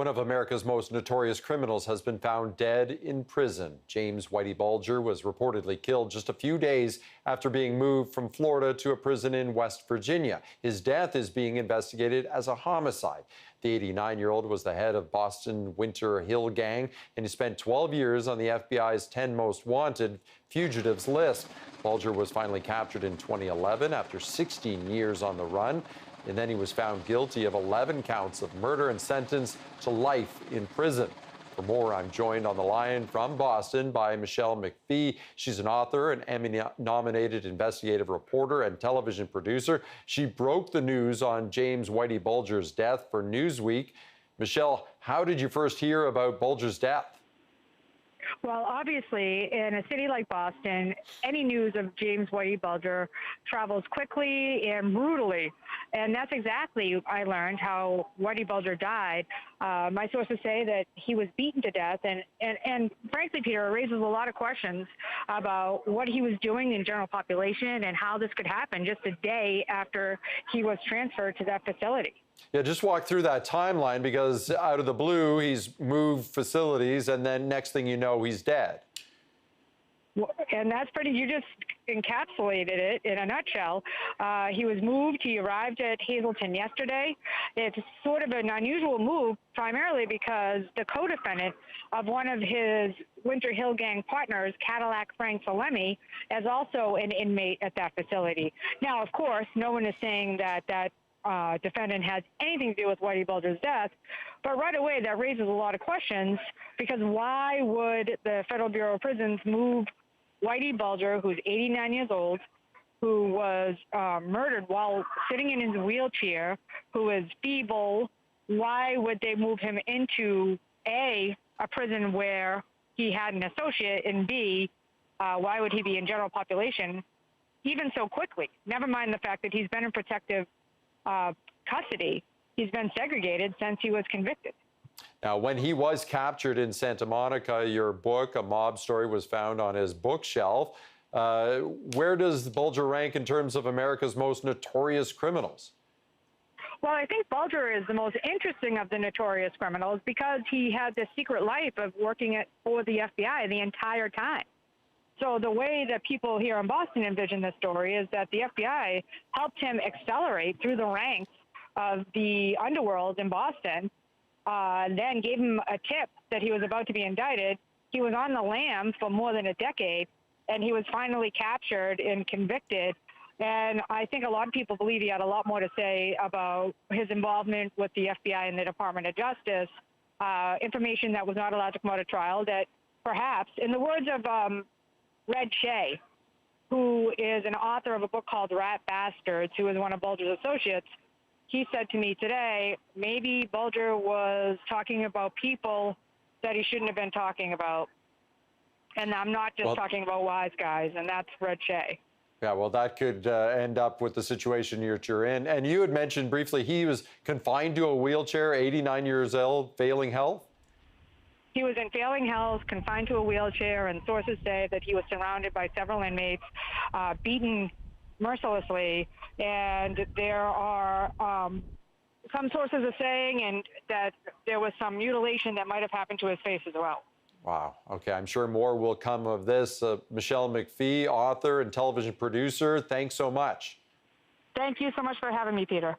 One of America's most notorious criminals has been found dead in prison. James Whitey Bulger was reportedly killed just a few days after being moved from Florida to a prison in West Virginia. His death is being investigated as a homicide. The 89-year-old was the head of Boston Winter Hill Gang, and he spent 12 years on the FBI's 10 most wanted fugitives list. Bulger was finally captured in 2011 after 16 years on the run. And then he was found guilty of 11 counts of murder and sentenced to life in prison. For more, I'm joined on the line from Boston by Michele McPhee. She's an author, an Emmy-nominated investigative reporter, and television producer. She broke the news on James Whitey Bulger's death for Newsweek. Michele, how did you first hear about Bulger's death? Well, obviously, in a city like Boston, any news of James Whitey Bulger travels quickly and brutally. And that's exactly, I learned, how Whitey Bulger died. My sources say that he was beaten to death. And frankly, Peter, it raises a lot of questions about what he was doing in general population and how this could happen just a day after he was transferred to that facility. Yeah, just walk through that timeline, because out of the blue, he's moved facilities, and then next thing you know, he's dead. Well, and that's pretty, you just encapsulated it in a nutshell. He was moved. He arrived at Hazleton yesterday. It's sort of an unusual move, primarily because the co-defendant of one of his Winter Hill Gang partners, Cadillac Frank Salemi, is also an inmate at that facility. Now, of course, no one is saying that defendant has anything to do with Whitey Bulger's death, but right away that raises a lot of questions, because why would the Federal Bureau of Prisons move Whitey Bulger, who's 89 years old, who was murdered while sitting in his wheelchair, who is feeble? Why would they move him into a prison where he had an associate, and B, why would he be in general population even so quickly? Never mind the fact that he's been in protective custody. He's been segregated since he was convicted. Now, when he was captured in Santa Monica, your book, A Mob Story, was found on his bookshelf. Where does Bulger rank in terms of America's most notorious criminals? Well, I think Bulger is the most interesting of the notorious criminals because he had this secret life of working for the FBI the entire time. So the way that people here in Boston envision this story is that the FBI helped him accelerate through the ranks of the underworld in Boston, then gave him a tip that he was about to be indicted. He was on the lam for more than a decade, and he was finally captured and convicted. And I think a lot of people believe he had a lot more to say about his involvement with the FBI and the Department of Justice, information that was not allowed to come out of trial, that perhaps, in the words of Red Shea, who is an author of a book called Rat Bastards, who is one of Bulger's associates, he said to me today, maybe Bulger was talking about people that he shouldn't have been talking about. And I'm not just talking about wise guys, and that's Red Shea. Yeah, well, that could end up with the situation you're in. And you had mentioned briefly he was confined to a wheelchair, 89 years old, failing health? He was in failing health, confined to a wheelchair, and sources say that he was surrounded by several inmates, beaten mercilessly. And there are some sources are saying that there was some mutilation that might have happened to his face as well. Wow. Okay, I'm sure more will come of this. Michele McPhee, author and television producer, thanks so much. Thank you so much for having me, Peter.